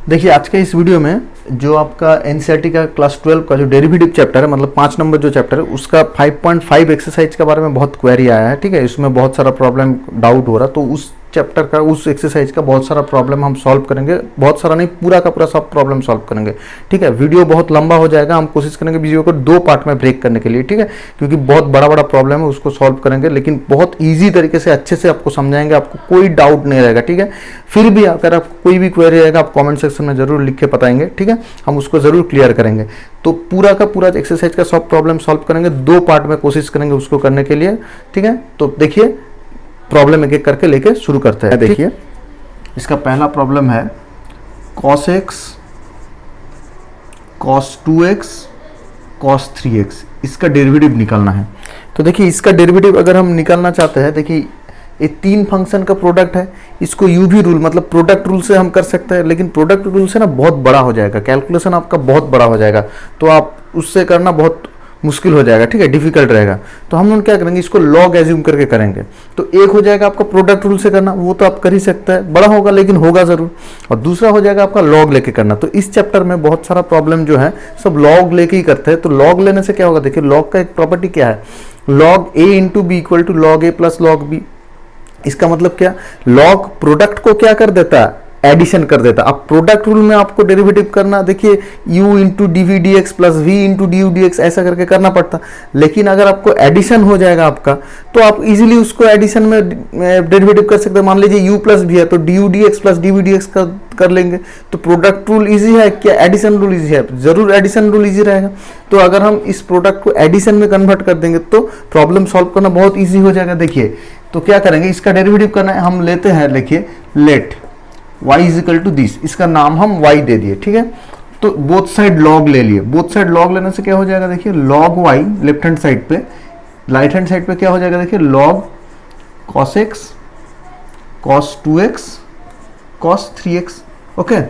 देखिए आज के इस वीडियो में जो आपका एनसीईआरटी का क्लास 12 का जो डेरिवेटिव चैप्टर है, मतलब 5 नंबर जो चैप्टर है, उसका 5.5 एक्सरसाइज के बारे में बहुत क्वेरी आया है। ठीक है, इसमें बहुत सारा प्रॉब्लम डाउट हो रहा, तो उस चैप्टर का, उस एक्सरसाइज का बहुत सारा प्रॉब्लम हम सॉल्व करेंगे। बहुत सारा नहीं, पूरा का पूरा सब प्रॉब्लम सॉल्व करेंगे। ठीक है, वीडियो बहुत लंबा हो जाएगा, हम कोशिश करेंगे वीडियो को 2 पार्ट में ब्रेक करने के लिए। ठीक है, क्योंकि बहुत बड़ा बड़ा प्रॉब्लम है, उसको सॉल्व करेंगे, लेकिन बहुत ईजी तरीके से अच्छे से आपको समझाएंगे, आपको कोई डाउट नहीं रहेगा। ठीक है, फिर भी अगर आपको कोई भी क्वेरी रहेगा आप कॉमेंट सेक्शन में जरूर लिख के बताएंगे। ठीक है, हम उसको जरूर क्लियर करेंगे। तो पूरा का पूरा एक्सरसाइज का सब प्रॉब्लम सॉल्व करेंगे, 2 पार्ट में कोशिश करेंगे उसको करने के लिए। ठीक है, तो देखिए प्रॉब्लम एक एक करके लेके शुरू करते हैं। देखिए इसका पहला प्रॉब्लम है cos x cos 2x cos 3x, इसका डेरिवेटिव निकालना है। तो देखिए इसका डेरिवेटिव अगर हम निकालना चाहते हैं, देखिए ये 3 फंक्शन का प्रोडक्ट है, इसको यूवी रूल मतलब प्रोडक्ट रूल से हम कर सकते हैं, लेकिन प्रोडक्ट रूल से ना बहुत बड़ा हो जाएगा, कैलकुलेशन आपका बहुत बड़ा हो जाएगा, तो आप उससे करना बहुत मुश्किल हो जाएगा। ठीक है, डिफिकल्ट रहेगा। तो हम लोग क्या करेंगे, इसको लॉग एज्यूम करके करेंगे। तो एक हो जाएगा आपका प्रोडक्ट रूल से करना, वो तो आप कर ही सकते हैं, बड़ा होगा लेकिन होगा जरूर। और दूसरा हो जाएगा आपका लॉग लेके करना। तो इस चैप्टर में बहुत सारा प्रॉब्लम जो है सब लॉग लेके ही करते हैं। तो लॉग लेने से क्या होगा, देखिए लॉग का एक प्रॉपर्टी क्या है, log a into b equal to log a plus log b. इसका मतलब क्या, लॉग प्रोडक्ट को क्या कर देता है, एडिशन कर देता। अब प्रोडक्ट रूल में आपको डेरिवेटिव करना, देखिए u into d v d x plus v into d u d x ऐसा करके करना पड़ता। लेकिन अगर आपको एडिशन हो जाएगा आपका, तो आप इजीली उसको एडिशन में डेरिवेटिव कर सकते हैं। मान लीजिए u प्लस वी है तो d u d x plus d v d x कर लेंगे। तो प्रोडक्ट रूल इजी है क्या, एडिशन रूल इजी है? जरूर एडिशन रूल इजी रहेगा। तो अगर हम इस प्रोडक्ट को एडिशन में कन्वर्ट कर देंगे तो प्रॉब्लम सॉल्व करना बहुत ईजी हो जाएगा। देखिए तो क्या करेंगे, इसका डेरिवेटिव करना है, हम लेते हैं, लिखिए let y is equal to this, इसका नाम हम y दे दिए। ठीक है, तो बोथ साइड लॉग ले लिए। बोथ साइड लॉग लेने से क्या हो जाएगा, देखिए log y left hand side पे, राइट हैंड साइड पे क्या हो जाएगा, देखिए log cos x cos 2x cos 3x। Okay,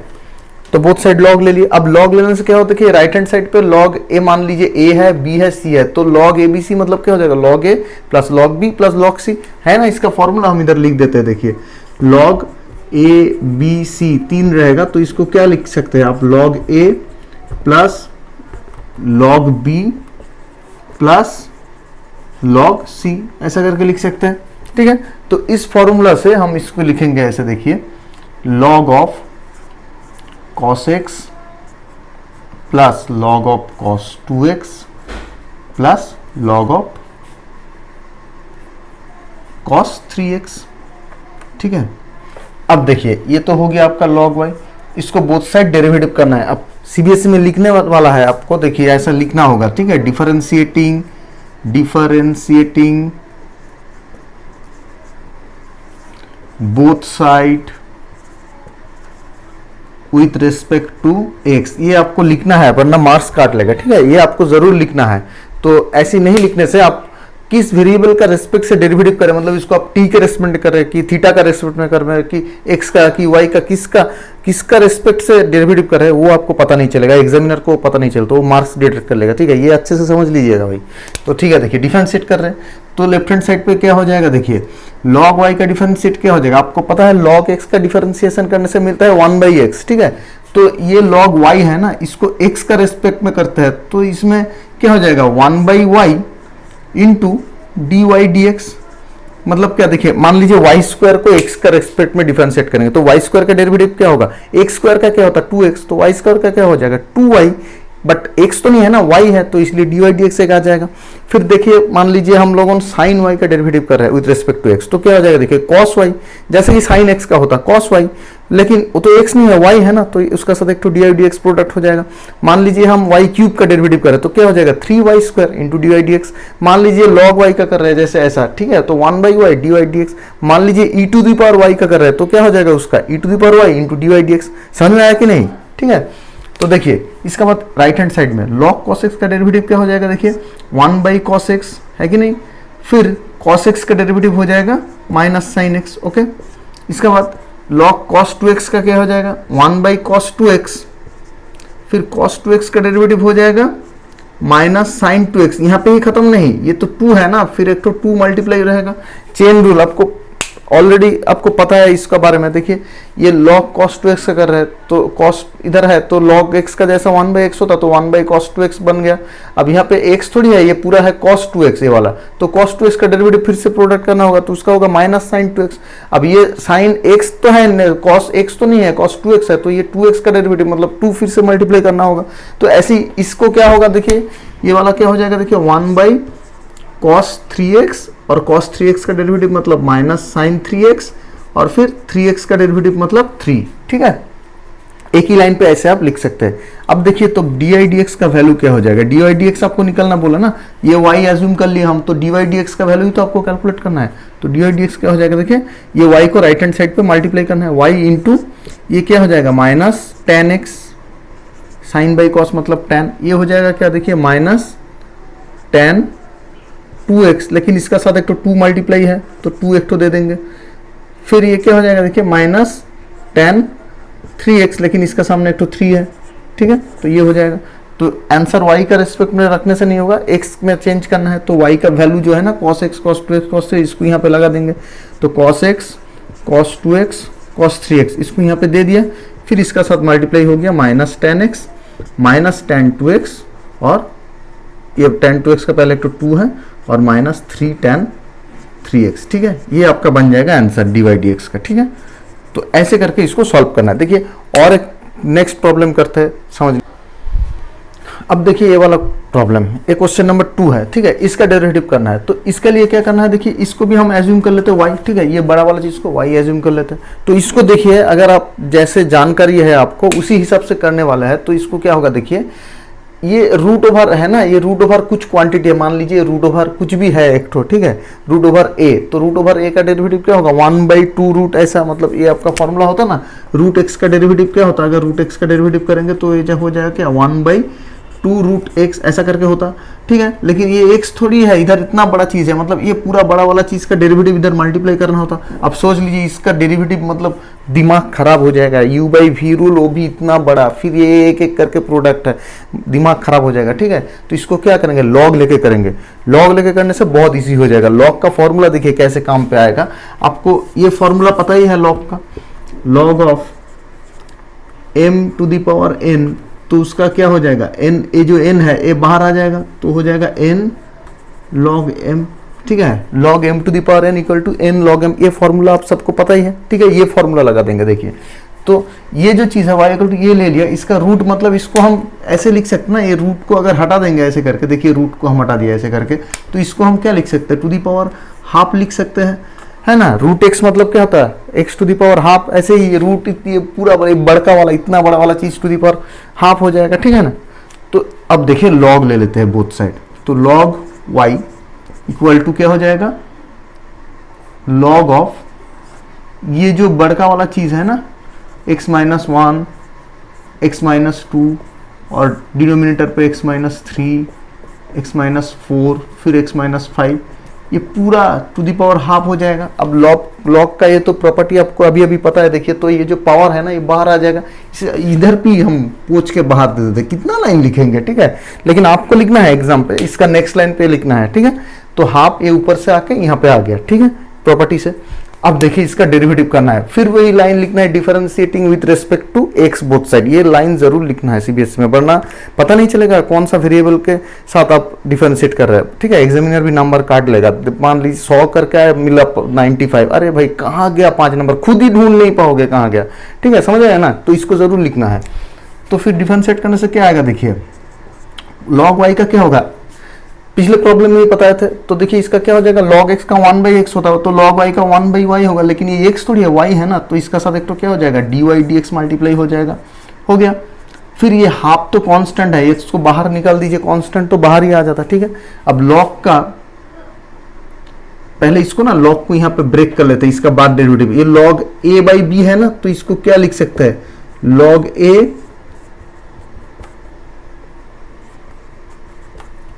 तो बोथ साइड लॉग ले लिए। अब लॉग लेने से क्या होता है, देखिए राइट हैंड साइड पे लॉग a, मान लीजिए a है, b है, c है, तो लॉग ए बी सी मतलब क्या हो जाएगा, log a plus log b plus log c है ना। इसका फॉर्मूला हम इधर लिख देते हैं। देखिए लॉग a b c 3 रहेगा, तो इसको क्या लिख सकते हैं आप, log a plus log b plus log c ऐसा करके लिख सकते हैं। ठीक है, तो इस फॉर्मूला से हम इसको लिखेंगे ऐसे, देखिए log of cos x plus log of cos 2x plus log of cos 3x। ठीक है, अब देखिए ये तो हो गया आपका log y, इसको बोथ साइड डेरिवेटिव करना है। अब सीबीएसई में लिखने वाला है आपको, देखिए ऐसा लिखना होगा। ठीक है, differentiating both side with respect to x, ये आपको लिखना है, वरना मार्क्स काट लेगा। ठीक है, ये आपको जरूर लिखना है। तो ऐसे नहीं लिखने से आप किस वेरिएबल का रेस्पेक्ट से डेरिवेटिव करें, मतलब इसको आप t के रेस्पेक्ट कर रहे हैं कि थीटा का रेस्पेक्ट में कर रहे हैं कि x का कि y का, किसका रेस्पेक्ट से डेरिवेटिव कर रहे हैं वो आपको पता नहीं चलेगा, एग्जामिनर को पता नहीं चलता, वो मार्क्स डिडक्ट कर लेगा। ठीक है, ये अच्छे से समझ लीजिएगा भाई। तो ठीक है, देखिए डिफरेंशिएट कर रहे हैं, तो लेफ्ट हैंड साइड पे क्या हो जाएगा, देखिए log y का डिफरेंशिएट क्या हो जाएगा, आपको पता है log x का डिफरेंशिएशन करने से मिलता है 1/x। ठीक है, तो ये log y है ना, इसको x का रेस्पेक्ट में करते हैं, तो इसमें क्या हो जाएगा 1/y into d y d x. मतलब क्या, देखिए मान लीजिए वाई स्क्वायर को एक्स का रेस्पेक्ट में डिफरेंशिएट करेंगे, तो वाई स्क्वायर का डेरिवेटिव क्या होगा, एक्स स्क्वायर का क्या होता है 2x, तो वाई स्क्वायर का क्या हो जाएगा 2y, बट x तो नहीं है ना, y है, तो इसलिए डी वाई डी एक्स एक आ जाएगा। फिर देखिए मान लीजिए हम लोगों साइन y का डेरिवेटिव कर रहे हैं विद रेस्पेक्ट टू x, तो क्या हो जाएगा, देखिए cos y, जैसे कि साइन x का होता cos y, लेकिन वो तो x नहीं है y है ना, तो उसका साथ एक तो d y d x product हो जाएगा। मान लीजिए हम y क्यूब का डेरिवेटिव कर रहे हैं, तो क्या हो जाएगा 3y square into d y d x. मान लीजिए log y का कर रहे हैं जैसे ऐसा, ठीक है, तो 1/y D y d x. मान लीजिए e to the power y का कर रहे हैं, तो क्या हो जाएगा उसका e to the power y into d y d x. समझ में आया कि नहीं? ठीक है, तो देखिए इसका बाद राइट हैंड साइड में log cos x का डेरिवेटिव क्या हो जाएगा, देखिए 1/cos x है कि नहीं। फिर cos x का डेरिवेटिव हो जाएगा माइनस साइन x। ओके, इसका बाद log cos 2x का क्या हो जाएगा 1/cos 2x। फिर cos 2x का डेरिवेटिव हो जाएगा माइनस साइन 2x। यहाँ पे ही खत्म नहीं, ये तो 2 है ना, फिर एक तो 2 मल्टीप्लाई रहेगा। चेन रूल आपको ऑलरेडी आपको पता है इसका बारे में। देखिए ये log cos 2x का कर रहा है तो cos इधर है तो log x का जैसा 1/x होता तो 1/cos 2x बन गया। अब यहाँ पे x थोड़ी है, ये पूरा है cos 2x ये वाला, तो cos 2x का डेरिवेटिव फिर से प्रोडक्ट करना होगा तो उसका होगा माइनस sin 2x। अब ये sin x तो है, cos x तो नहीं है, cos 2x है, तो ये 2x का डेरिवेटिव मतलब 2 फिर से मल्टीप्लाई करना होगा। तो ऐसे इसको क्या होगा, देखिए ये वाला क्या हो जाएगा, देखिए 1/cos 3x और cos 3x का डेरिवेटिव मतलब माइनस sin 3x और फिर 3x का डेरिवेटिव मतलब 3। ठीक है, एक ही लाइन पे ऐसे आप लिख सकते हैं। अब देखिए तो dy dx का वैल्यू क्या हो जाएगा, dy dx आपको निकलना बोला ना, ये y एज्यूम कर लिया हम, तो dy dx का वैल्यू ही तो आपको कैलकुलेट करना है। तो dy dx क्या हो जाएगा, देखिए ये y को राइट हैंड साइड पे मल्टीप्लाई करना है, y इंटू ये क्या हो जाएगा minus tan x sine by cos मतलब tan, ये हो जाएगा क्या, देखिए माइनस tan 2x, लेकिन इसका साथ एक तो 2 मल्टीप्लाई है तो 2 एक तो दे देंगे। फिर ये क्या हो जाएगा, देखिए माइनस tan 3x, लेकिन इसका सामने एक तो 3 है। ठीक है, तो ये हो जाएगा। तो आंसर y का रेस्पेक्ट में रखने से नहीं होगा, x में चेंज करना है, तो y का वैल्यू जो है ना cos x cos 2x cos 3 इसको यहाँ पे लगा देंगे। तो cos x cos 2x cos 3x इसको यहाँ पे दे दिया, फिर इसका साथ मल्टीप्लाई हो गया minus tan x minus tan 2x और ये tan 2x का पहले एक तो 2 है और माइनस 3 tan 3x। ठीक है, ये आपका बन जाएगा आंसर dy dx का। ठीक है, तो ऐसे करके इसको सॉल्व करना है। देखिए और एक नेक्स्ट प्रॉब्लम करते हैं, समझ। अब देखिए ये वाला प्रॉब्लम है, ये क्वेश्चन नंबर 2 है। ठीक है, इसका डेरिवेटिव करना है, तो इसके लिए क्या करना है, देखिए इसको भी हम एज्यूम कर लेते हैं y। ठीक है, ये बड़ा वाला चीज को y एज्यूम कर लेते हैं। तो इसको देखिए अगर आप जैसे जानकारी है आपको उसी हिसाब से करने वाला है, तो इसको क्या होगा, देखिए ये रूट ओवर है ना, ये रूट ओवर कुछ क्वांटिटी है, मान लीजिए रूट ओवर कुछ भी है एक ठो। ठीक है, रूट ओवर a, तो रूट ओवर a का डेरिवेटिव क्या होगा 1/2 रूट, ऐसा मतलब ये आपका फॉर्मूला होता ना। रूट x का डेरिवेटिव क्या होता, अगर रूट x का डेरिवेटिव करेंगे तो ये जब हो जाएगा क्या 1/2 रूट x ऐसा करके होता। ठीक है, लेकिन ये x थोड़ी है, इधर इतना बड़ा चीज है, मतलब ये पूरा बड़ा वाला चीज का डेरिवेटिव इधर मल्टीप्लाई करना होता। अब सोच लीजिए इसका डेरिवेटिव मतलब दिमाग खराब हो जाएगा, u/v रूल वो भी इतना बड़ा, फिर ये एक एक करके प्रोडक्ट है, दिमाग खराब हो जाएगा। ठीक है, तो इसको क्या करेंगे, लॉग लेके करेंगे। लॉग लेके करने से बहुत इजी हो जाएगा। लॉग का फॉर्मूला देखिए कैसे काम पे आएगा, आपको ये फॉर्मूला पता ही है लॉग का, log of m to the power n, तो उसका क्या हो जाएगा n, ये जो n है ये बाहर आ जाएगा तो हो जाएगा n log m। ठीक है, log m to the power n equal to n log m, ये फॉर्मूला आप सबको पता ही है। ठीक है, ये फॉर्मूला लगा देंगे। देखिए तो ये जो चीज़ है y इक्वल टू ये ले लिया, इसका रूट मतलब इसको हम ऐसे लिख सकते ना, ये रूट को अगर हटा देंगे ऐसे करके, देखिए रूट को हम हटा दिया ऐसे करके, तो इसको हम क्या लिख सकते हैं, टू द पावर हाफ लिख सकते हैं, है ना। रूट x मतलब क्या होता है x to the power half, ऐसे ही रूट इतनी पूरा बड़का वाला इतना बड़ा वाला चीज टू द पावर हाफ हो जाएगा। ठीक है ना, तो अब देखिए लॉग ले लेते हैं बोथ साइड, तो लॉग y इक्वल टू क्या हो जाएगा, लॉग ऑफ ये जो बड़का वाला चीज है ना x माइनस 1 x माइनस 2 और डिनोमिनेटर पे x माइनस 3 x माइनस 4 फिर x माइनस 5, ये पूरा टू दी पावर हाफ हो जाएगा। अब लॉग का ये तो प्रॉपर्टी आपको अभी अभी पता है। देखिए तो ये जो पावर है ना ये बाहर आ जाएगा, इधर भी हम पूछ के बाहर दे देते, कितना लाइन लिखेंगे। ठीक है, लेकिन आपको लिखना है एग्जाम पे, इसका नेक्स्ट लाइन पे लिखना है। ठीक है, तो हाफ ये ऊपर से आके यहाँ पे आ गया। ठीक है, प्रॉपर्टी से। अब देखिए इसका डेरिवेटिव करना है, फिर वही लाइन लिखना है, differentiating with respect to x both side. ये लाइन जरूर लिखना है सीबीएसई में, वरना पता नहीं चलेगा कौन सा वेरिएबल के साथ आप डिफरेंशिएट कर रहे हैं। ठीक है, एग्जामिनर भी नंबर काट लेगा। मान लीजिए 100 करके आया, मिला 95, अरे भाई कहाँ गया 5 नंबर, खुद ही ढूंढ नहीं पाओगे कहाँ गया। ठीक है, समझ आया ना, तो इसको जरूर लिखना है। तो फिर डिफरेंशिएट करने से क्या आएगा, देखिए लॉग वाई का क्या होगा, पिछले प्रॉब्लम में बताए थे। तो देखिए इसका क्या हो जाएगा, log x का 1/x होता है, तो log y का 1/y होगा, लेकिन ये x थोड़ी है, y है ना, तो इसका साथ एक तो क्या हो जाएगा dy dx मल्टीप्लाई हो जाएगा, हो गया। फिर ये हाफ तो कांस्टेंट है, इसको बाहर निकाल दीजिए, कांस्टेंट तो बाहर ही आ जाता। ठीक है, अब log का पहले इसको ना log को यहाँ पे ब्रेक कर लेते हैं, इसका बाद डेरिवेटिव, ये log a/b है ना, तो इसको क्या लिख सकते हैं, log a,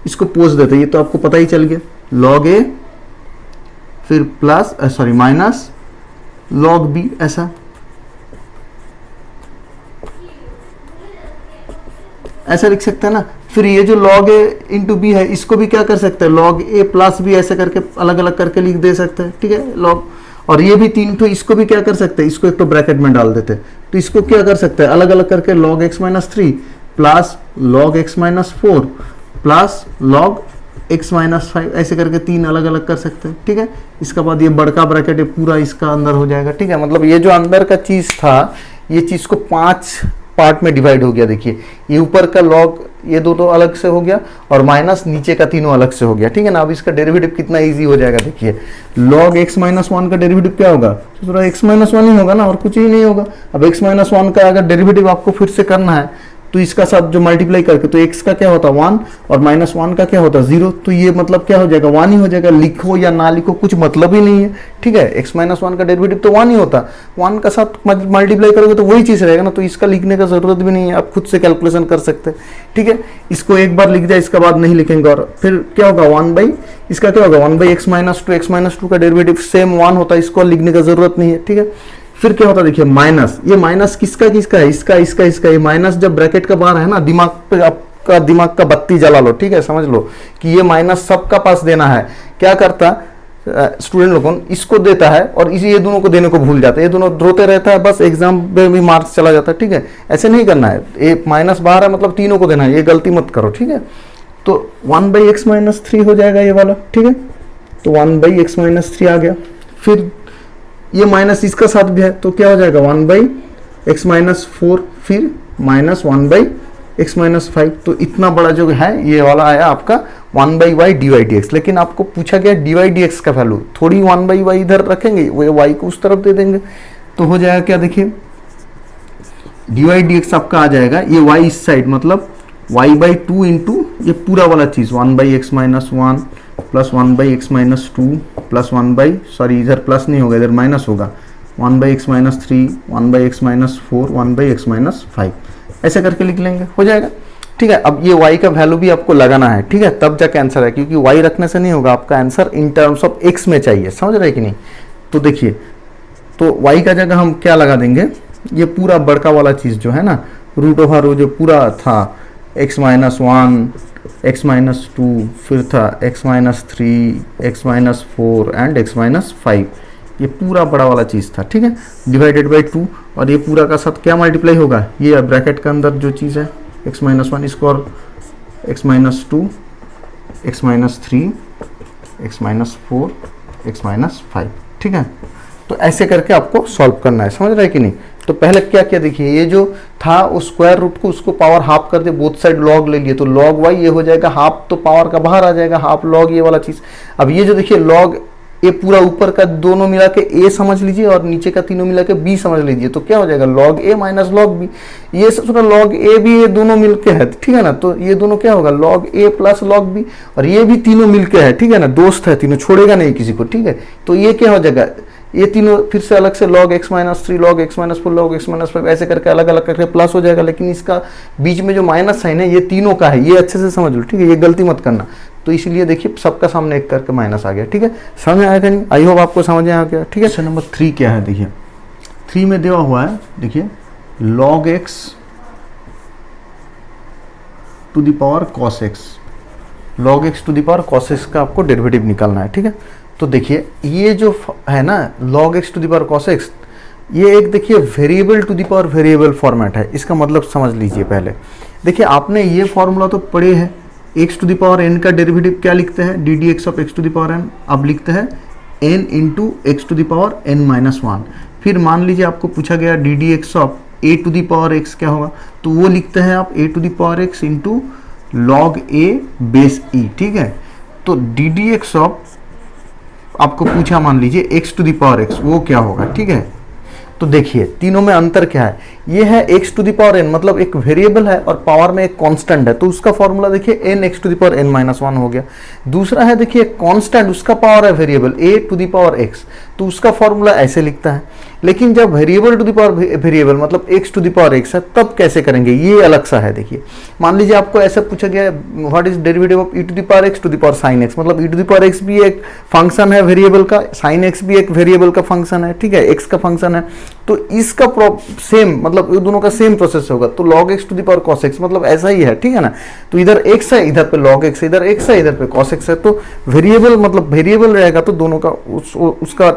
इसको पोज देते हैं, ये तो आपको पता ही चल गया, log a फिर plus sorry minus log b, ऐसा लिख सकते हैं ना। फिर ये जो log a इंटू बी है इसको भी क्या कर सकते हैं, log a प्लस b ऐसे करके अलग अलग करके लिख दे सकते हैं। ठीक है, log और ये भी 3, तो इसको भी क्या कर सकते हैं, इसको एक तो ब्रैकेट में डाल देते, तो इसको क्या कर सकते हैं अलग अलग करके log x minus 3 plus log x minus 4 plus log x minus 5, ऐसे करके 3 अलग अलग कर सकते हैं, ठीक है। इसके बाद ये बड़का ब्रैकेट है पूरा इसका अंदर हो जाएगा, ठीक है। मतलब ये जो अंदर का चीज था, ये चीज को 5 पार्ट में डिवाइड हो गया। देखिए ये ऊपर का लॉग ये दो अलग से हो गया और माइनस नीचे का तीनों अलग से हो गया, ठीक है ना। अब इसका डेरिवेटिव कितना इजी हो जाएगा, देखिए log x माइनस 1 का डेरिवेटिव क्या होगा, तो थोड़ा x माइनस 1 ही होगा ना, और कुछ ही नहीं होगा। अब x माइनस 1 का अगर डेरिवेटिव आपको फिर से करना है तो इसका साथ जो मल्टीप्लाई करके, तो x का क्या होता है 1 और माइनस 1 का क्या होता है 0, तो ये मतलब क्या हो जाएगा 1 ही हो जाएगा। लिखो या ना लिखो कुछ मतलब ही नहीं है, ठीक है। x माइनस 1 का डेरिवेटिव तो 1 ही होता, 1 का साथ मल्टीप्लाई करोगे तो वही चीज रहेगा ना, तो इसका लिखने का जरूरत भी नहीं है, आप खुद से कैलकुलेशन कर सकते हैं, ठीक है। इसको एक बार लिख दिया, इसके बाद नहीं लिखेंगे, और फिर क्या होगा 1 बाई, इसका क्या होगा 1 बाई x माइनस 2 का डेरिवेटिव सेम 1 होता है, इसको लिखने का जरूरत नहीं है, ठीक है। फिर क्या होता है देखिए माइनस, ये माइनस किसका किसका है, इसका ये माइनस जब ब्रैकेट का बाहर है ना, दिमाग पे आपका दिमाग का बत्ती जला लो, ठीक है। समझ लो कि ये माइनस सबका पास देना है। क्या करता स्टूडेंट लोगों इसको देता है और इसी ये दोनों को देने को भूल जाता है, ये दोनों रोते रहता है, बस एग्जाम में भी मार्क्स चला जाता है, ठीक है। ऐसे नहीं करना है, ये माइनस बाहर है मतलब तीनों को देना है, ये गलती मत करो, ठीक है। तो 1 बाई एक्स माइनस 3 हो जाएगा ये वाला, ठीक है। तो 1 बाई एक्स माइनस 3 आ गया। फिर ये माइनस इसका साथ भी है तो क्या हो जाएगा 1 बाई एक्स माइनस 4, फिर माइनस 1 बाई एक्स माइनस 5। तो इतना बड़ा जो है ये वाला आया आपका 1 by y d y d x. लेकिन आपको पूछा गया डी वाई डी एक्स का वैल्यू, थोड़ी 1 बाई वाई इधर रखेंगे, वो वाई को उस तरफ दे देंगे, तो हो जाएगा क्या, देखिए डी वाई डी एक्स आपका आ जाएगा, ये वाई इस साइड मतलब वाई बाई 2 इंटू ये पूरा वाला चीज 1 by x minus 1 plus 1 by x minus 2 plus 1 by, sorry इधर प्लस नहीं होगा इधर माइनस होगा, 1 by x minus 3 1 by x minus 4 1 by x minus 5, ऐसे करके लिख लेंगे, हो जाएगा, ठीक है। अब ये y का वैल्यू भी आपको लगाना है, ठीक है, तब जाके आंसर है, क्योंकि y रखने से नहीं होगा, आपका answer in terms of x में चाहिए, समझ रहे कि नहीं। तो देखिए तो y का जगह हम क्या लगा देंगे, ये पूरा बड़का वाला चीज जो है ना, रूट ओवर रो जो पूरा था x माइनस 1 x माइनस 2, फिर था x minus 3 x minus 4 and x minus 5, ये पूरा बड़ा वाला चीज था, ठीक है, डिवाइडेड बाई 2, और ये पूरा का साथ क्या मल्टीप्लाई होगा, ये ब्रैकेट के अंदर जो चीज है x माइनस 1, इसको और x minus 2 x minus 3 x minus 4 x minus 5, ठीक है। तो ऐसे करके आपको सॉल्व करना है, समझ रहे हैं कि नहीं। तो पहले क्या क्या देखिए, ये जो था उस स्क्वायर रूट को उसको पावर हाफ कर दे, बोथ साइड लॉग ले लिए, तो लॉग वाई ये हो जाएगा हाफ, तो पावर का बाहर आ जाएगा हाफ लॉग ये वाला चीज। अब ये जो देखिए लॉग ये पूरा ऊपर का दोनों मिला के a समझ लीजिए और नीचे का तीनों मिला के b समझ लीजिए, तो क्या हो जाएगा log a minus log b, ये सब सुना log a भी ये दोनों मिलके है, ठीक है ना। तो ये दोनों क्या होगा log a plus log b, और ये भी तीनों मिलके है, ठीक है ना, दोस्त है तीनों, छोड़ेगा नहीं किसी को, ठीक है। तो ये क्या हो जाएगा, ये तीनों फिर से अलग से log x minus 3 log x minus 4 log x minus 5 ऐसे करके अलग अलग करके प्लस हो जाएगा, लेकिन इसका बीच में जो माइनस साइन है ये तीनों का है, ये अच्छे से समझ लो, ठीक है, ये गलती मत करना। तो इसलिए देखिए सबका सामने एक करके माइनस आ गया, ठीक है, समझ में आया कि नहीं, आई होप आपको समझ में आ गया, ठीक है। नंबर 3 क्या है, देखिए 3 में दिया हुआ है, देखिए log x to the power cos x, log x to the power cos x का आपको डेरिवेटिव निकालना है, ठीक है। तो देखिए ये जो है ना log x to the power cos x, ये एक देखिए variable to the power variable format है। इसका मतलब समझ लीजिए, पहले देखिए आपने ये फॉर्मूला तो पढ़े हैं, x to the power n का डेरिवेटिव क्या लिखते हैं, d d x of x to the power n, अब लिखते हैं n into x to the power n minus 1। फिर मान लीजिए आपको पूछा गया d d x of a to the power x क्या होगा, तो वो लिखते हैं आप a to the power x into log a base e, ठीक है। तो डी डी एक्स ऑफ आपको पूछा मान लीजिए x to the power x, वो क्या होगा, ठीक है। तो देखिए तीनों में अंतर क्या है, ये है x to the power n, मतलब एक वेरिएबल है और पावर में एक कांस्टेंट है, तो उसका फॉर्मूला देखिए n x to the power n minus 1 हो गया। दूसरा है देखिए कांस्टेंट, उसका पावर है variable a to the power x, तो उसका फॉर्मूला ऐसे लिखता है। लेकिन जब variable to the power variable मतलब x to the power x है, तब कैसे करेंगे, ये अलग सा है। देखिए मान लीजिए आपको ऐसा पूछा गया what is derivative of e to the power x to the power sin x, मतलब e to the power x भी एक फंक्शन है वेरिएबल का, sin x भी एक वेरिएबल का फंक्शन है, ठीक है, x का फंक्शन है। तो इसका सेम मतलब ये दोनों का सेम प्रोसेस होगा, तो log x to the power cos x मतलब ऐसा ही है, ठीक है ना। तो इधर x है, इधर पे log x है, इधर x है, इधर पे cos x है, तो वेरिएबल मतलब वेरिएबल रहेगा तो दोनों का उसका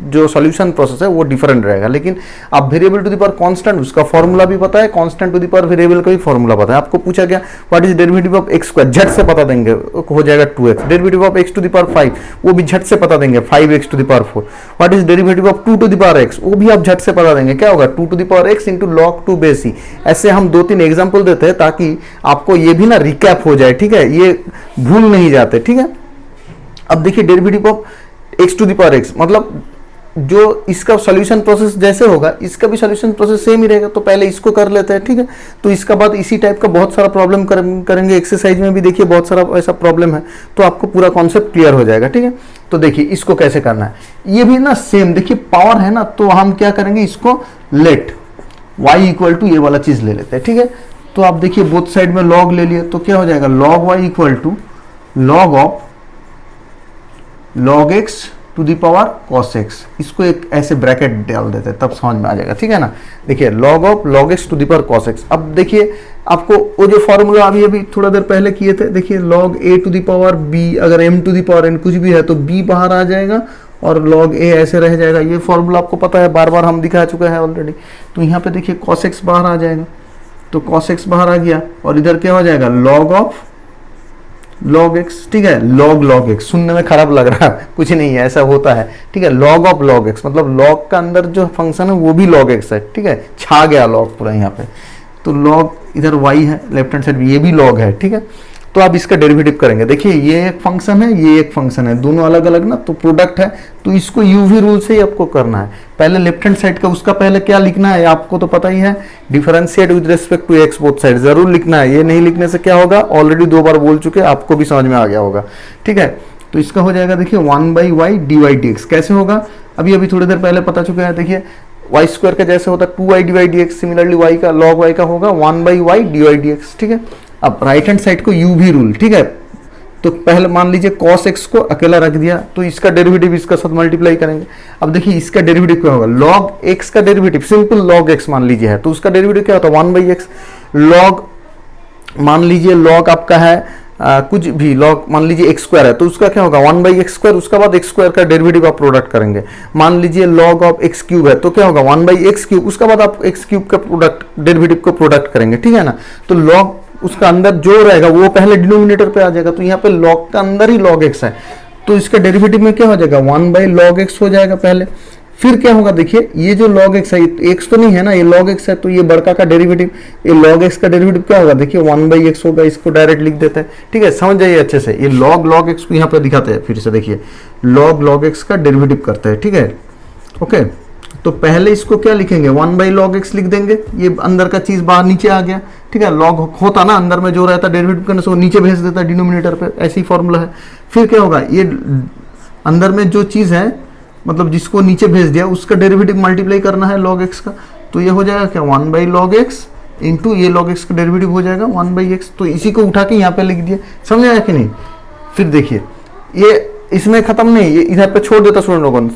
जो सॉल्यूशन प्रोसेस है वो डिफरेंट रहेगा। लेकिन आप variable to the power constant उसका फॉर्मूला भी पता है, constant to the power variable का भी फॉर्मूला पता है। आपको पूछा गया what is derivative of x square, झट से पता देंगे, हो जाएगा 2x। Derivative of x to the power 5 वो भी झट से पता देंगे, 5x to the power 4। What is derivative of 2 to the power x, वो भी आप झट से पता देंगे, क्या होगा 2 to the power x into log 2 base c। ऐसे हम 2-3 एग्जांपल देते हैं ताकि आपको ये भी ना रिकैप हो जाए, ठीक है, ये भूल नहीं जाते, ठीक है। अब देखिए derivative of x to the power x, मतलब जो इसका सॉल्यूशन प्रोसेस जैसे होगा इसका भी सॉल्यूशन प्रोसेस सेम ही रहेगा। तो पहले इसको कर लेते हैं, ठीक है। तो इसका बाद इसी टाइप का बहुत सारा प्रॉब्लम करेंगे एक्सरसाइज में भी, देखिए बहुत सारा ऐसा प्रॉब्लम है, तो आपको पूरा कॉन्सेप्ट क्लियर हो जाएगा, ठीक है। तो देखिए इसको कैसे करना है, ये भी ना सेम, देखिए पावर है ना, तो हम क्या करेंगे, इसको लेट y इक्वल टू ये वाला चीज ले लेते हैं, ठीक है। तो आप देखिए बोथ साइड में log ले लिए, तो क्या हो जाएगा log y equal to log of log x to the power cos x। इसको एक ऐसे ब्रैकेट डाल देते हैं तब समझ में आ जाएगा, ठीक है ना। देखिए log of log x to the power cos x। अब देखिए आपको वो जो फॉर्मूला अभी थोड़ा देर पहले किए थे, देखिए log a to the power b, अगर m to the power n कुछ भी है तो b बाहर आ जाएगा और log a ऐसे रह जाएगा। ये फॉर्मूला आपको पता है, बार बार हम दिखा चुका है ऑलरेडी। तो यहाँ पे देखिए cos x बाहर आ जाएगा, तो cos x बाहर आ गया और इधर क्या हो जाएगा log ऑफ log x, ठीक है। log x सुनने में खराब लग रहा है, कुछ नहीं है, ऐसा होता है, ठीक है। log ऑफ log x मतलब log का अंदर जो फंक्शन है वो भी log x है, ठीक है, छा गया log पूरा यहाँ पे। तो log इधर y है, लेफ्ट हैंड साइड ये भी log है, ठीक है। तो आप इसका डेरिवेटिव करेंगे, देखिए ये एक फंक्शन है, ये एक फंक्शन है, दोनों अलग अलग ना, तो प्रोडक्ट है, तो इसको यूवी रूल से ही आपको करना है। पहले लेफ्ट हैंड साइड का उसका पहले क्या लिखना है आपको तो पता ही है, differentiate with respect to x both side, जरूर लिखना है। ये नहीं लिखने से क्या होगा, ऑलरेडी 2 बार बोल चुके, आपको भी समझ में आ गया होगा, ठीक है। तो इसका हो जाएगा देखिए 1/y dy dx। कैसे होगा, अभी थोड़ी देर पहले पता चुका है, देखिए वाई स्क्वायर का जैसे होता है 2y dy dx, similarly y का log y का होगा 1/y dy dx, ठीक है। अब राइट हैंड साइड को u भी रूल, ठीक है। तो पहले मान लीजिए cos x को अकेला रख दिया, तो इसका डेरिवेटिव इसका साथ मल्टीप्लाई करेंगे। अब देखिए इसका डेरिवेटिव क्या होगा, log x का डेरिवेटिव सिंपल log x मान लीजिए है, तो उसका डेरिवेटिव क्या होता है 1/x। log मान लीजिए log आपका है कुछ भी, log मान लीजिए x स्क्वायर है, तो उसका क्या होगा 1/x स्क्वायर, उसका बाद x स्क्वायर का डेरिवेटिव आप प्रोडक्ट करेंगे। मान लीजिए log ऑफ x क्यूब है, तो क्या होगा 1/x क्यूब, उसका बाद आप x क्यूब का प्रोडक्ट डेरिवेटिव को प्रोडक्ट करेंगे, ठीक है ना। तो log उसका अंदर जो रहेगा वो पहले डिनोमिनेटर पे आ जाएगा, तो यहाँ पे log का अंदर ही log x है, तो इसका डेरिवेटिव में क्या हो जाएगा 1/log x हो जाएगा पहले। फिर क्या होगा, देखिए ये जो log x है, x तो नहीं है ना, ये log x है, तो ये बड़का का डेरिवेटिव, ये log x का डेरिवेटिव क्या होगा, देखिए 1/x होगा, इसको डायरेक्ट लिख देते हैं, ठीक है। समझ जाइए अच्छे से, ये log x को यहाँ पे दिखाते हैं, फिर से देखिए log x का डेरिवेटिव करते हैं, ठीक है, ओके। तो पहले इसको क्या लिखेंगे 1/log x लिख देंगे, ये अंदर का चीज बाहर नीचे आ गया, ठीक है। log होता ना अंदर में जो रहता डेरिवेटिव करने से वो नीचे भेज देता डिनोमिनेटर पे, ऐसी फॉर्मूला है। फिर क्या होगा, ये अंदर में जो चीज है मतलब जिसको नीचे भेज दिया उसका डेरिवेटिव मल्टीप्लाई करना है log x का, तो ये हो जाएगा क्या 1/log x इंटू ये log x का डेरिवेटिव हो जाएगा 1/x। तो इसी को उठा के यहाँ पे लिख दिया, समझ आया कि नहीं। फिर देखिए ये इसमें खत्म नहीं, ये इधर पे छोड़ देता स्टूडेंट लोगों,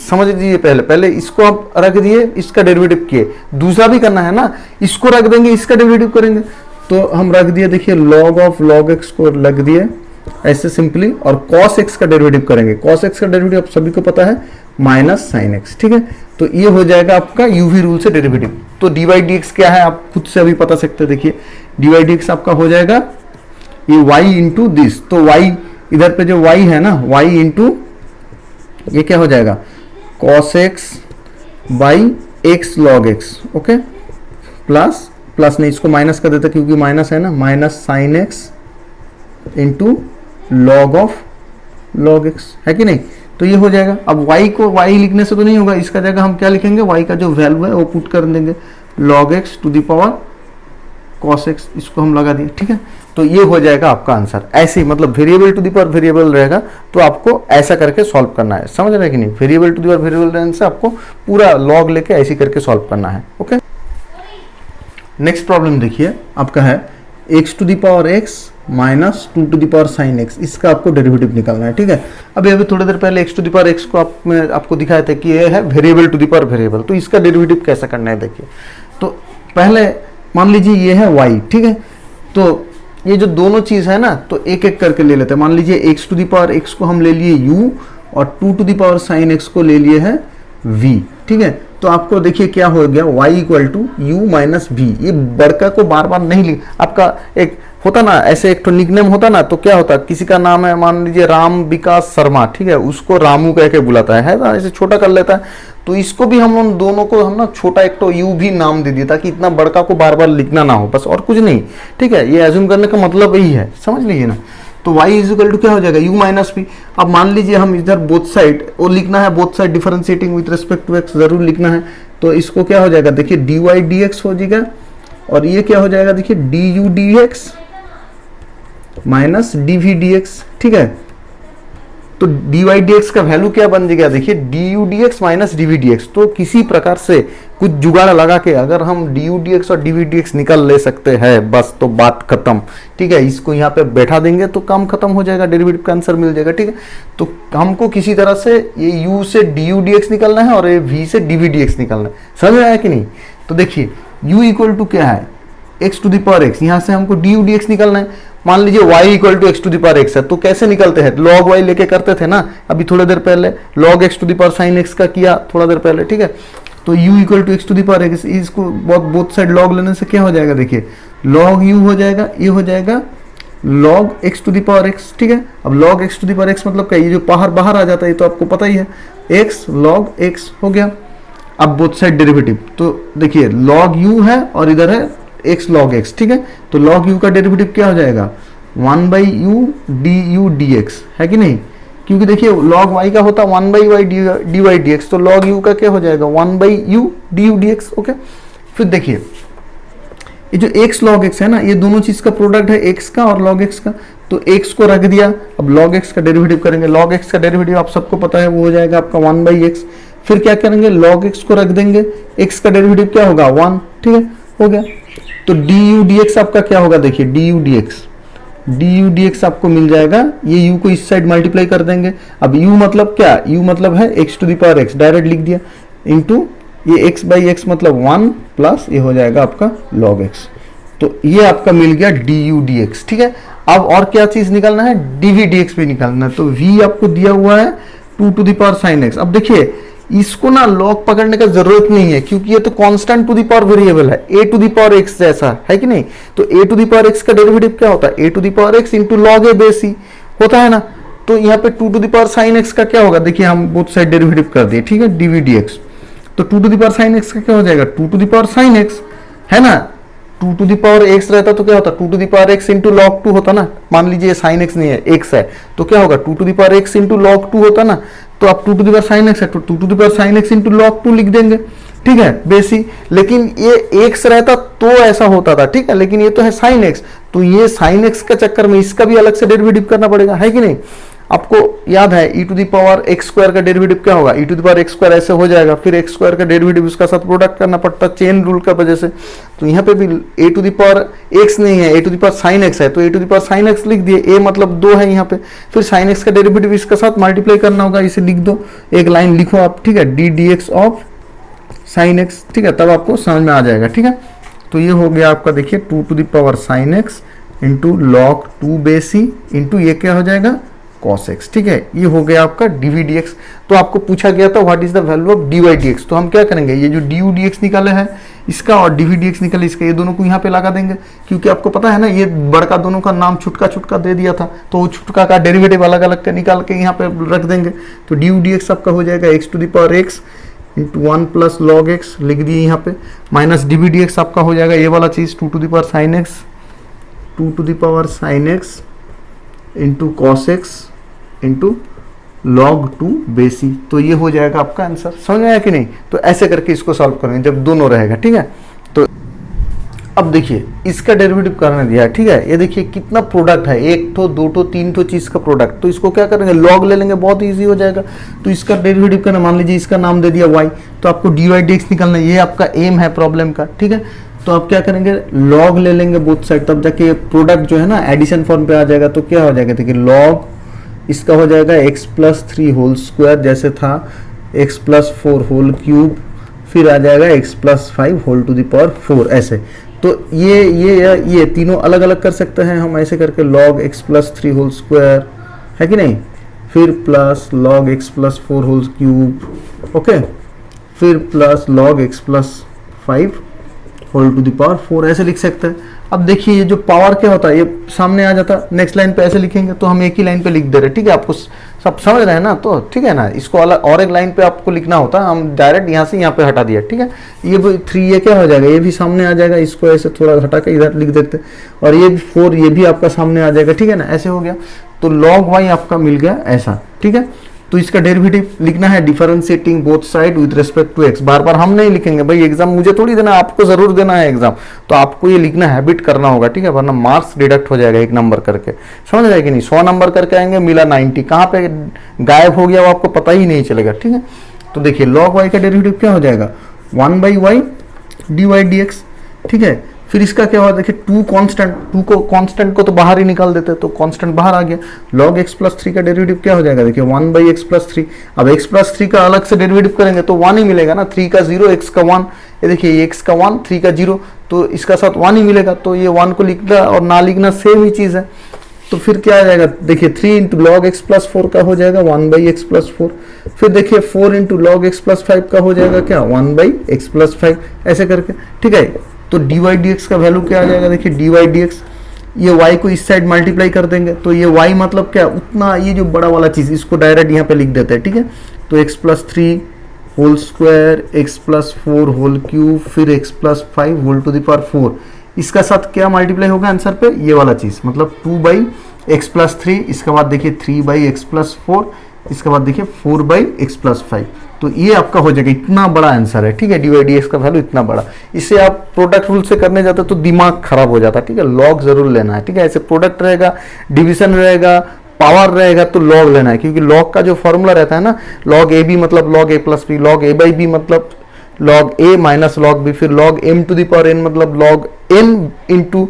समझ लीजिए पहले इसको आप रख दिए, इसका डेरिवेटिव किए, दूसरा भी करना है ना, इसको रख देंगे, इसका डेरिवेटिव करेंगे। तो हम रख दिए, देखिए log ऑफ log x को रख दिए ऐसे सिंपली, और cos x का डेरिवेटिव करेंगे। cos x का डेरिवेटिव आप सभी को पता है माइनस साइन x, ठीक है। तो ये हो जाएगा आपका यूवी रूल से डेरिवेटिव। तो dy dx क्या है आप खुद से अभी पता सकते हैं, देखिए dy dx आपका हो जाएगा ये y इंटू दिस, तो y इधर पे जो y है ना, y इंटू ये क्या हो जाएगा cos x by x log x, okay. Plus नहीं, इसको माइनस कर देते क्योंकि माइनस है ना, minus sine x into log of log x, है कि नहीं। तो ये हो जाएगा। अब y को y लिखने से तो नहीं होगा, इसका जगह हम क्या लिखेंगे, y का जो वैल्यू है वो पुट कर देंगे log x to the power cos x, इसको हम लगा दिए, ठीक है। तो ये हो जाएगा आपका आंसर। ऐसे ही मतलब variable to the power variable रहेगा, तो आपको ऐसा करके सॉल्व करना है, समझ रहे हैं कि नहीं। Variable to the power variable रहने से आपको पूरा log लेके ऐसे करके सॉल्व करना है, ओके। नेक्स्ट प्रॉब्लम देखिए आपका है x to the power x minus 2 to the power sine x, इसका आपको डेरिवेटिव निकालना है, ठीक है। अभी थोड़ी देर पहले x to the power x को आपको दिखाया था कि ये है variable to the power variable, तो इसका डेरिवेटिव कैसा करना है देखिए। तो पहले मान लीजिए ये है y, ठीक है। तो ये जो दोनों चीज है ना, तो एक एक करके ले लेते हैं। मान लीजिए x to the power x को हम ले लिए u और 2 to the power sine x को ले लिए है v, ठीक है। तो आपको देखिए क्या हो गया, y equal to u minus v। ये बड़का को बार बार नहीं लिख, आपका एक होता ना ऐसे एक तो निकनेम होता ना, तो क्या होता, किसी का नाम है मान लीजिए राम विकास शर्मा, ठीक है, उसको रामू कह के बुलाता है ना, ऐसे छोटा कर लेता है। तो इसको भी हम उन दोनों को हम ना छोटा एक तो यू भी नाम दे दिया ताकि इतना बड़का को बार बार लिखना ना हो, बस और कुछ नहीं, ठीक है। ये एज्यूम करने का मतलब यही है, समझ लीजिए ना। तो y इज इक्वल टू क्या हो जाएगा, u माइनस पी। अब मान लीजिए हम इधर बोथ साइड वो लिखना है, both side differentiating with respect to x जरूर लिखना है। तो इसको क्या हो जाएगा, देखिए dy dx हो जाएगा, और ये क्या हो जाएगा, देखिए du dx minus dv dx, ठीक है। तो dy dx का वैल्यू क्या बन जाएगा, देखिए du dx minus dv dx। तो किसी प्रकार से कुछ जुगाड़ लगा के अगर हम du dx और dv dx निकल ले सकते हैं, बस तो बात खत्म, ठीक है। इसको यहाँ पे बैठा देंगे तो काम खत्म हो जाएगा, डेरिवेटिव का आंसर मिल जाएगा, ठीक है। तो हमको किसी तरह से ये u से du dx निकलना है और ये v से dv dx निकलना है, समझ में आया कि नहीं। तो देखिए u इक्वल टू क्या है, x to the power x, यहाँ से हमको du dx निकलना है। मान लीजिए y equal to x to the power x है, तो कैसे निकलते हैं, log y लेके करते थे ना अभी थोड़ी देर पहले, log x to the power sin x का किया थोड़ा देर पहले, ठीक है। तो u equal to x to the power x, इसको बोथ साइड log लेने से क्या हो जाएगा, देखिए log u हो जाएगा, ये हो जाएगा log x to the power x, ठीक है। अब log x to the power x मतलब क्या, ये जो बाहर आ जाता है ये तो आपको पता ही है, x log x हो गया। अब बोथ साइड डेरिवेटिव, तो देखिए log u है और इधर है x log x, ठीक है। तो log u का डेरिवेटिव क्या हो जाएगा, 1 by u d u d x, है कि नहीं, क्योंकि देखिए log y का होता 1 by y d y d x, तो log u का क्या हो जाएगा 1 by u d u d x, okay. फिर देखिए ये जो x log x है ना, ये दोनों चीज का प्रोडक्ट है, x का और log x का। तो x को रख दिया, अब log x का डेरिवेटिव करेंगे, log x का डेरिवेटिव आप सबको पता है वो हो जाएगा आपका 1 बाई एक्स। फिर क्या करेंगे, log x को रख देंगे, x का डेरिवेटिव क्या होगा 1, ठीक है, हो गया। तो du dx आपका क्या होगा, देखिए du dx आपको मिल जाएगा, ये u को इस साइड मल्टीप्लाई कर देंगे। अब u मतलब क्या, u मतलब है x to the power x, direct लिख दिया, इनटू ये x बाई एक्स मतलब 1 प्लस ये हो जाएगा आपका log x। तो ये आपका मिल गया du dx, ठीक है। अब और क्या चीज निकालना है, dv dx भी निकालना है। तो v आपको दिया हुआ है 2 to the power sin x। अब देखिए इसको ना लॉग पकड़ने का जरूरत नहीं है, क्योंकि ये तो constant to the power variable है, a to the power x जैसा है कि नहीं। तो a to the power x का डेरिवेटिव क्या होता है, a to the power x into log A base ही होता है ना। तो यहाँ पे 2 to the power sin x का क्या होगा, देखिए हम बोथ साइड डेरिवेटिव कर दिए, ठीक है, dv dx। तो 2 to the power sin x का क्या हो जाएगा, 2 to the power sin x, है ना। 2 टू द पावर x रहता तो क्या होता, 2 to the power x into log 2 होता ना। मान लीजिए sin x नहीं है, x है, तो क्या होगा 2 to the power x into log 2 होता ना। तो आप 2 to the power sin x है, तो 2 to the power sin x into log 2 लिख देंगे, ठीक है, बेसी। लेकिन ये x रहता तो ऐसा होता था, ठीक है, लेकिन ये तो है sin x, तो ये sin x का चक्कर में इसका भी अलग से डेरिवेटिव करना पड़ेगा, है कि नहीं। आपको याद है e to the power x square का डेरिवेटिव क्या होगा, e to the power x square ऐसे हो जाएगा, फिर एक्स स्क्वायर का डेरिवेटिव उसका साथ प्रोडक्ट करना पड़ता चेन रूल का वजह से। तो यहाँ पे भी a to the power x नहीं है, a to the power sin x है, तो a to the power sin x लिख दिए, a मतलब 2 है यहाँ पे। फिर sin x का डेरिवेटिव इसका साथ मल्टीप्लाई करना होगा, इसे लिख दो, एक लाइन लिखो आप, ठीक है, d dx of sin x, ठीक है, तब आपको समझ में आ जाएगा, ठीक है। तो ये हो गया आपका, देखिए 2 to the power sin x into log 2 base e into ये क्या हो जाएगा cos x, ठीक है। ये हो गया आपका dv dx। तो आपको पूछा गया था what is the value of dy dx, तो हम क्या करेंगे, ये जो du dx निकाले हैं इसका और dv dx निकाले इसका, ये दोनों को यहाँ पे लगा देंगे, क्योंकि आपको पता है ना ये बड़का दोनों का नाम छुटका दे दिया था, तो वो छुटका का डेरिवेटिव अलग अलग का निकाल के यहाँ पे रख देंगे। तो du dx आपका हो जाएगा x to the power x into 1 plus log x लिख दिए यहाँ पे, माइनस dv dx आपका हो जाएगा ये वाला चीज 2 to the power sin x, 2 to the power sin x into cos x into log 2 base e. तो ये हो जाएगा आपका आंसर, समझ में आया कि नहीं। तो ऐसे करके इसको सॉल्व करेंगे जब दोनों रहेगा, ठीक है। तो अब देखिए इसका डेरिवेटिव करने दिया है, ठीक है। ये देखिए कितना प्रोडक्ट है, 1 ठो 2 ठो 3 ठो चीज का प्रोडक्ट। तो इसको क्या करेंगे, लॉग ले लेंगे, बहुत इजी हो जाएगा। तो इसका डेरिवेटिव करना, मान लीजिए इसका नाम दे दिया y, तो आपको dy dx निकालना, ये आपका एम है प्रॉब्लम का, ठीक है। तो आप क्या करेंगे, लॉग ले लेंगे बोथ साइड, तब जाके प्रोडक्ट जो है ना एडिशन फॉर्म पे आ जाएगा। तो क्या हो जाएगा, देखिए लॉग इसका हो जाएगा x प्लस 3 होल स्क्वायर जैसे था, x प्लस 4 होल क्यूब, फिर आ जाएगा x plus 5 whole to the power 4 ऐसे। तो ये तीनों अलग अलग कर सकते हैं हम ऐसे करके, log x plus 3 whole square, है कि नहीं। फिर plus log x plus 4 whole cube, okay, फिर plus log x plus 5 whole to the power 4, ऐसे लिख सकते हैं। अब देखिए ये जो पावर क्या होता है, ये सामने आ जाता, नेक्स्ट लाइन पे ऐसे लिखेंगे, तो हम एक ही लाइन पे लिख दे रहे, ठीक है, आपको सब समझ रहे हैं ना, तो ठीक है ना, इसको अलग और एक लाइन पे आपको लिखना होता, हम डायरेक्ट यहाँ से यहाँ पे हटा दिया, ठीक है। ये 3 ये क्या हो जाएगा, ये भी सामने आ जाएगा, इसको ऐसे थोड़ा हटा के इधर लिख देते, और ये 4 ये भी आपका सामने आ जाएगा, ठीक है ना, ऐसे हो गया। तो log y आपका मिल गया ऐसा, ठीक है। तो इसका डेरिवेटिव लिखना है differentiating both side with respect to x। बार बार हम नहीं लिखेंगे भाई, एग्जाम मुझे थोड़ी देना, आपको जरूर देना है एग्जाम, तो आपको ये लिखना हैबिट करना होगा, ठीक है, वरना मार्क्स डिडक्ट हो जाएगा 1 नंबर करके, समझ रहे कि नहीं। 100 नंबर करके आएंगे, मिला 90, कहाँ पे गायब हो गया वो आपको पता ही नहीं चलेगा, ठीक है। तो देखिए log y का डेरिवेटिव क्या हो जाएगा, 1/y dy dx, ठीक है। फिर इसका क्या हुआ, देखिए 2 कांस्टेंट को तो बाहर ही निकाल देते, तो कांस्टेंट बाहर आ गया। log x प्लस 3 का डेरिवेटिव क्या हो जाएगा, देखिए 1/x प्लस 3। अब x प्लस 3 का अलग से डेरिवेटिव करेंगे तो 1 ही मिलेगा ना, 3 का 0 x का 1, ये देखिए x का 1 3 का 0, तो इसका साथ 1 ही मिलेगा, तो ये 1 को लिखना और ना लिखना सेम ही चीज़ है। तो फिर क्या आ जाएगा, देखिए 3 इंटू log x प्लस 4 का हो जाएगा 1/x प्लस 4, फिर देखिए 4 इंटू log x प्लस 5 का हो जाएगा क्या, 1/x प्लस 5, ऐसे करके, ठीक है। तो dy dx का वैल्यू क्या आ जाएगा, देखिए dy dx, ये y को इस साइड मल्टीप्लाई कर देंगे, तो ये y मतलब क्या, उतना, ये जो बड़ा वाला चीज़, इसको डायरेक्ट यहाँ पे लिख देते हैं, ठीक है। तो x plus 3 whole square, x plus 4 whole cube, फिर x plus 5 whole to the power 4, इसका साथ क्या मल्टीप्लाई होगा आंसर पे, ये वाला चीज़, मतलब 2/x प्लस 3, इसके बाद देखिए 3/x प्लस 4, इसके बाद देखिए 4/x प्लस 5, तो ये आपका हो जाएगा, इतना बड़ा आंसर है, ठीक है। dy dx का वैल्यू इतना बड़ा, इसे आप प्रोडक्ट रूल से करने जाते तो दिमाग खराब हो जाता, ठीक है। log जरूर लेना है, ठीक है, ऐसे प्रोडक्ट रहेगा, डिवीजन रहेगा, पावर रहेगा, तो log लेना है, क्योंकि log का जो फॉर्मूला रहता है ना, log a b मतलब log a plus b, log a/b मतलब log a minus log b, फिर log m to the power n मतलब log n into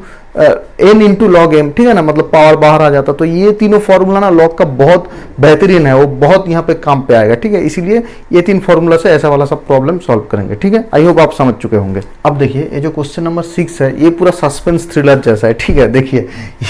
log m, ठीक है ना, मतलब पावर बाहर आ जाता। तो ये तीनों फॉर्मूला ना log का बहुत बेहतरीन है, वो बहुत यहाँ पे काम पे आएगा, ठीक है। इसीलिए ये 3 फॉर्मूला से ऐसा वाला सब प्रॉब्लम सॉल्व करेंगे, ठीक है। आई होप आप समझ चुके होंगे। अब देखिए ये जो क्वेश्चन नंबर 6 है, ये पूरा सस्पेंस थ्रिलर जैसा है, ठीक है। देखिए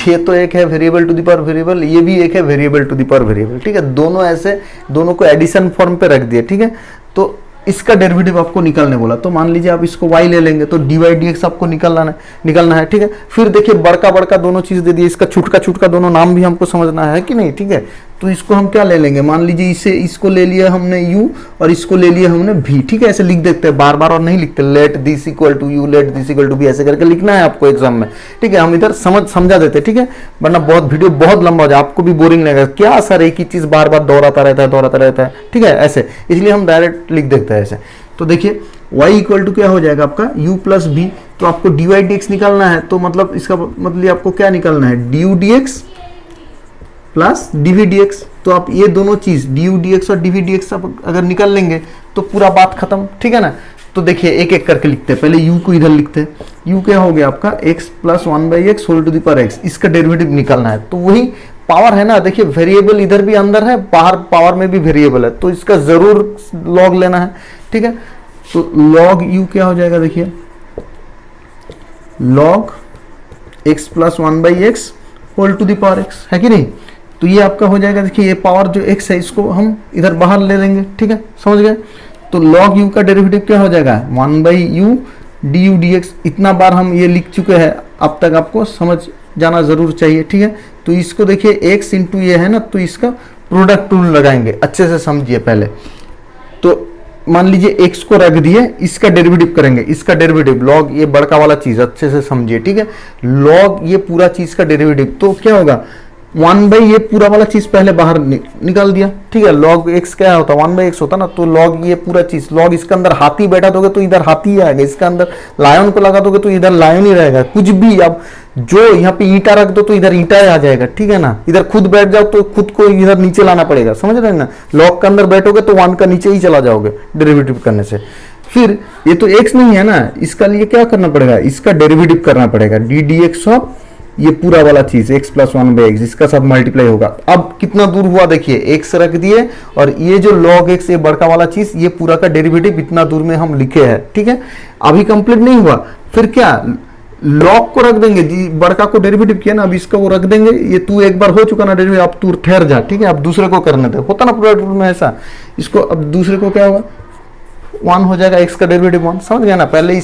ये तो एक है variable to the power variable, ये भी एक है variable to the power variable, ठीक है। दोनों ऐसे, दोनों को एडिशन फॉर्म पे रख दिए, ठीक है। तो इसका डेरिवेटिव आपको निकालने बोला, तो मान लीजिए आप इसको y ले लेंगे, तो dy dx आपको निकालना है, ठीक है। फिर देखिए बड़का दोनों चीज दे दिए, इसका छुटका दोनों नाम भी हमको समझना है कि नहीं, ठीक है। तो इसको हम क्या ले लेंगे, मान लीजिए इसको ले लिया हमने u और इसको ले लिया हमने v, ठीक है। ऐसे लिख देते हैं, बार बार और नहीं लिखते, let this equal to u, let this equal to v, ऐसे करके लिखना है आपको एग्जाम में, ठीक है। हम इधर समझा देते, ठीक है, वरना बहुत वीडियो बहुत लंबा हो जाए, आपको भी बोरिंग लगेगा, क्या सर एक ही चीज बार बार दोहराता रहता है, ठीक है, ऐसे, इसलिए हम डायरेक्ट लिख देते हैं ऐसे। तो देखिए y इक्वल टू क्या हो जाएगा आपका u प्लस v, तो आपको dy dx निकालना है, तो मतलब इसका मतलब आपको क्या निकालना है, du dx plus dv dx। तो आप ये दोनों चीज du dx और dv dx अगर निकाल लेंगे तो पूरा बात खत्म, ठीक है ना। तो देखिए एक एक करके लिखते हैं, पहले u को इधर लिखते हैं, u क्या हो गया आपका x plus 1/x whole to the power x, इसका डेरिवेटिव निकालना है। तो वही पावर है ना, देखिए वेरिएबल इधर भी अंदर है, बाहर पावर में भी वेरिएबल है, तो इसका जरूर log लेना है, ठीक है। तो log u क्या हो जाएगा, देखिए log x plus 1/x whole to the power x, है कि नहीं। तो ये आपका हो जाएगा, देखिए ये पावर जो x है इसको हम इधर बाहर ले लेंगे, ठीक है, समझ गए। तो log u का डेरिवेटिव क्या हो जाएगा, 1/u du dx। इतना बार हम ये लिख चुके हैं, अब तक आपको समझ जाना जरूर चाहिए, ठीक है। तो इसको देखिए x इंटू ये है ना, तो इसका प्रोडक्ट रूल लगाएंगे, अच्छे से समझिए पहले। तो मान लीजिए x को रख दिए, इसका डेरिवेटिव करेंगे, इसका डेरिवेटिव log, ये बड़का वाला चीज अच्छे से समझिए, ठीक है। log ये पूरा चीज का डेरिवेटिव, तो क्या होगा 1/, ये पूरा वाला चीज पहले बाहर निकाल दिया, ठीक है। log x क्या होता है, 1/x होता ना, तो log ये पूरा चीज, log इसके अंदर हाथी बैठा दोगे तो इधर हाथी ही आएगा, इसके अंदर लायन को लगा दोगे तो इधर लायन ही रहेगा, कुछ भी। अब जो यहाँ पे ईंटा रख दो तो इधर ईंटा आ जाएगा, ठीक है ना। इधर खुद बैठ जाओ तो खुद को इधर नीचे लाना पड़ेगा, समझ रहे हैं ना। log के अंदर बैठोगे तो 1 का नीचे ही चला जाओगे डेरिवेटिव करने से। फिर ये तो x नहीं है ना, इसका लिए क्या करना पड़ेगा, इसका डेरिवेटिव करना पड़ेगा, डी dx ऑफ ये पूरा वाला चीज x प्लस 1/x, इसका सब मल्टीप्लाई होगा। अब कितना दूर हुआ देखिए, x रख दिए, और ये जो log x, ये बड़का वाला चीज, ये पूरा का डेरिवेटिव इतना दूर में हम लिखे हैं, ठीक है। अभी कंप्लीट नहीं हुआ, फिर क्या, लॉग को रख देंगे जी, बड़का को डेरिवेटिव किया ना, अब इसका वो रख देंगे, ये तू एक बार हो चुका ना डेरिवेटिव, अब तू ठहर जा, ठीक है, अब दूसरे को करने दे, होता ना प्रोडक्ट रूल में ऐसा, इसको अब दूसरे को क्या होगा, 1 हो जाएगा, x का डेरिवेटिव 1, समझ गया ना, पहले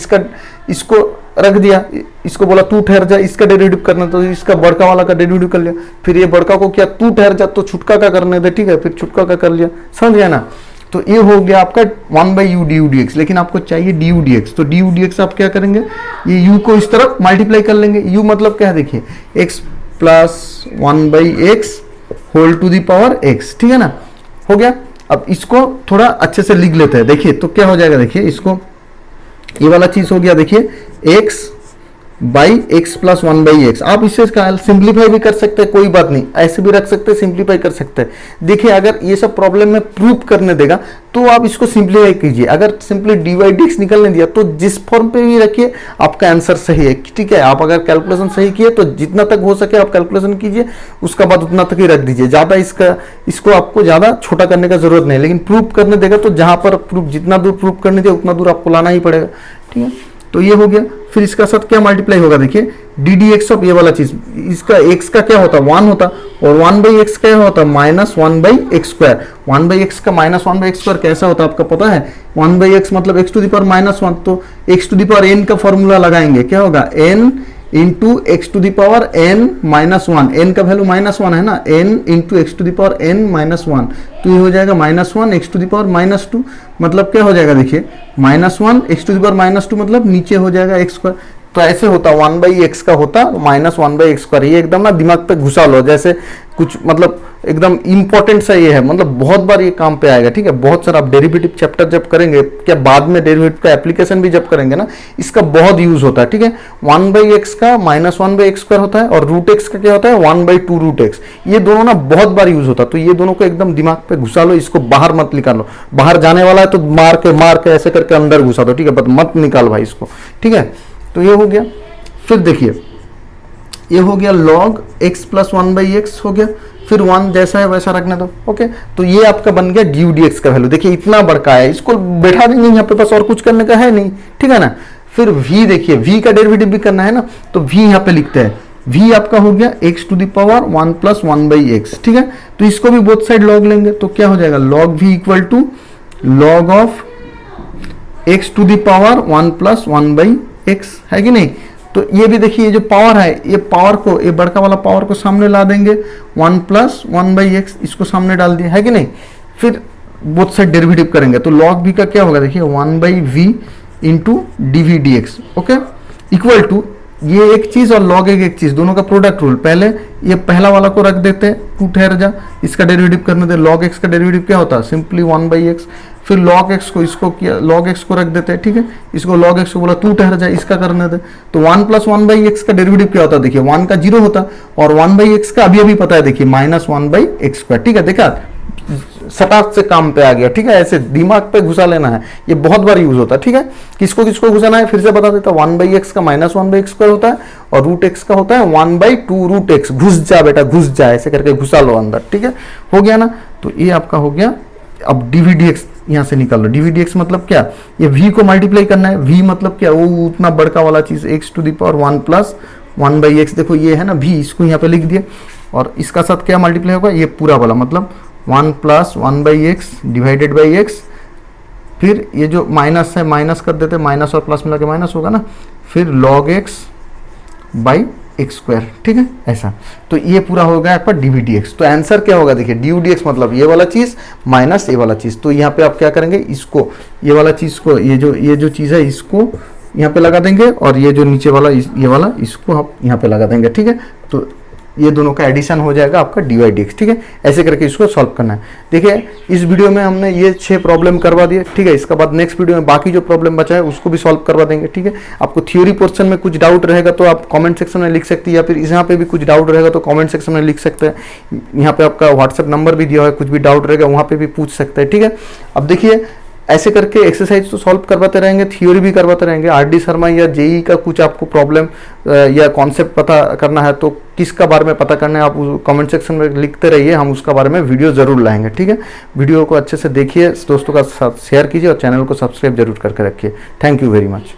इसको रख दिया, इसको बोला तू ठहर जा, इसका डेरिवेटिव करना, तो इसका बड़का वाला का डेरिवेटिव कर लिया, फिर ये बड़का को क्या तू ठहर जा, तो छुटका का करने दे, ठीक है, फिर छुटका का कर लिया, समझ गया ना। तो ये हो गया आपका 1/u du dx, लेकिन आपको चाहिए du dx, तो du dx आप क्या करेंगे, ये u को इस तरफ मल्टीप्लाई कर लेंगे, u मतलब क्या है देखिए, x plus 1/x whole to the power x, ठीक है ना, हो गया। अब इसको थोड़ा अच्छे से लिख लेते हैं, देखिए तो क्या हो जाएगा, देखिए इसको, ये वाला चीज हो गया, देखिए x by x plus 1/x, आप इससे सिंप्लीफाई भी कर सकते हैं, कोई बात नहीं, ऐसे भी रख सकते हैं, सिंप्लीफाई कर सकते हैं। देखिए अगर ये सब प्रॉब्लम में प्रूफ करने देगा तो आप इसको सिंप्लीफाई कीजिए, अगर सिंपली dy/dx निकलने दिया तो जिस फॉर्म पे भी रखिए आपका आंसर सही है, ठीक है। आप अगर कैलकुलेशन सही किए तो जितना तक हो सके आप कैलकुलेशन कीजिए, उसका बाद उतना तक ही रख दीजिए, ज्यादा इसको आपको ज्यादा छोटा करने का जरूरत नहीं, लेकिन प्रूफ करने देगा तो जहां पर प्रूफ, जितना दूर प्रूफ करने दिया उतना दूर आपको लाना ही पड़ेगा, ठीक है। तो ये हो गया, फिर इसका साथ क्या मल्टीप्लाई होगा, देखिए डी डी एक्स ऑफ ये वाला चीज, इसका x का क्या होता, 1 होता, और 1/x क्या होता, -1/x², 1/x का -1/x² कैसा होता आपका पता है, 1/x मतलब x टू द पावर -1, तो x to the power n का फॉर्मूला लगाएंगे, क्या होगा, n into x to the power n -1, n का वैल्यू -1 है ना, n into x to the power n -1, तो ये हो जाएगा -1 एक्स टू द पावर -2, मतलब क्या हो जाएगा, देखिए -1 एक्स टू द पावर -2 मतलब नीचे हो जाएगा x², तो ऐसे होता 1/x का होता -1/x², ये एकदम ना दिमाग पे घुसा लो, जैसे कुछ मतलब एकदम इंपॉर्टेंट सा ये है, मतलब बहुत बार ये काम पे आएगा, ठीक है। बहुत सारा आप डेरिवेटिव चैप्टर जब करेंगे, क्या बाद में डेरिवेटिव का एप्लीकेशन भी जब करेंगे ना, इसका बहुत यूज होता है, ठीक है। 1/x का -1/x² होता है, और √x का क्या होता है, 1/2 √x, ये दोनों ना बहुत बार यूज होता है, तो ये दोनों को एकदम दिमाग पे घुसा लो, इसको बाहर मत निकालो, बाहर जाने वाला है तो मार के ऐसे करके अंदर घुसा दो, ठीक है, बट मत निकाल भाई इसको, ठीक है। तो ये हो गया, फिर देखिए ये हो गया log x प्लस 1/x हो गया, फिर 1 जैसा है वैसा रखने दो, ओके। तो ये आपका बन गया du dx का वैल्यू, देखिए इतना बड़का है, इसको बैठा देंगे यहाँ पे, बस और कुछ करने का है नहीं, ठीक है ना। फिर v देखिए, v का डेरिवेटिव भी करना है ना, तो v यहाँ पे लिखते हैं, v आपका हो गया x to the power 1 plus 1/x, ठीक है। तो इसको भी बोथ साइड log लेंगे, तो क्या हो जाएगा, log v equal to log of x to the power 1 plus 1/x, है कि नहीं। तो ये भी देखिए, ये जो पावर है, ये पावर को, ये बड़का वाला पावर को सामने ला देंगे, 1 प्लस 1/x, इसको सामने डाल दिया, है कि नहीं। फिर बोथ साइड डेरिवेटिव करेंगे, तो log v का क्या होगा, देखिए 1/v into dv dx, okay, equal to ये एक चीज और log एक चीज, दोनों का प्रोडक्ट रूल, पहले ये पहला वाला को रख देते हैं, तू ठहर जा, इसका डेरिवेटिव करने दे, log x का डेरिवेटिव क्या होता है, सिंपली 1/x, फिर log x को, इसको किया log x को रख देते हैं, ठीक है, इसको log x को बोला तू ठहर जा, इसका करने दे, तो 1 प्लस 1/x का डेरिवेटिव क्या होता है, देखिए 1 का 0 होता, और 1/x का अभी पता है, देखिए -1/x², ठीक है, देखा सटाक से काम पे आ गया, ठीक है, ऐसे दिमाग पे घुसा लेना है, ये बहुत बार यूज होता है, ठीक है। किसको किसको घुसाना है फिर से बता देता, 1/x का -1/x² होता है, और √x का होता है 1/2 √x, घुस जा बेटा घुस जा, ऐसे करके घुसा लो अंदर, ठीक है, हो गया ना। तो ये आपका हो गया, अब dv dx यहाँ से निकाल लो, dv dx मतलब क्या, ये v को मल्टीप्लाई करना है, v मतलब क्या, वो उतना बड़का वाला चीज x to the power 1 plus 1/x, देखो ये है ना v, इसको यहाँ पे लिख दिया, और इसका साथ क्या मल्टीप्लाई होगा, ये पूरा वाला, मतलब 1 plus 1/x divided by x, फिर ये जो माइनस है माइनस कर देते, माइनस और प्लस मिला के माइनस होगा ना, फिर log x बाई x², ठीक है, ऐसा। तो ये पूरा हो गया आपका dv dx। तो आंसर क्या होगा, देखिए du dx मतलब ये वाला चीज माइनस ये वाला चीज, तो यहाँ पे आप क्या करेंगे, इसको ये वाला चीज को, ये जो चीज है इसको यहाँ पे लगा देंगे, और ये जो नीचे वाला ये वाला इसको आप यहाँ पे लगा देंगे, ठीक है। तो ये दोनों का एडिशन हो जाएगा आपका dy dx, ठीक है, ऐसे करके इसको सॉल्व करना है। देखिए इस वीडियो में हमने ये 6 प्रॉब्लम करवा दिए, ठीक है, इसके बाद नेक्स्ट वीडियो में बाकी जो प्रॉब्लम बचा है उसको भी सॉल्व करवा देंगे, ठीक है। आपको थ्योरी पोर्शन में कुछ डाउट रहेगा तो आप कमेंट सेक्शन में लिख सकते हैं, या फिर यहाँ पे भी कुछ डाउट रहेगा तो कमेंट सेक्शन में लिख सकते हैं, यहाँ पे आपका व्हाट्सएप नंबर भी दिया है, कुछ भी डाउट रहेगा वहाँ पे भी पूछ सकते हैं, ठीक है। अब देखिए ऐसे करके एक्सरसाइज तो सॉल्व करवाते रहेंगे, थ्योरी भी करवाते रहेंगे। आर.डी. शर्मा या जेई का कुछ आपको प्रॉब्लम या कॉन्सेप्ट पता करना है तो किसका बारे में पता करना है आप कमेंट सेक्शन में लिखते रहिए, हम उसका बारे में वीडियो जरूर लाएंगे, ठीक है। वीडियो को अच्छे से देखिए, दोस्तों का साथ शेयर कीजिए और चैनल को सब्सक्राइब जरूर करके रखिए। Thank you very much.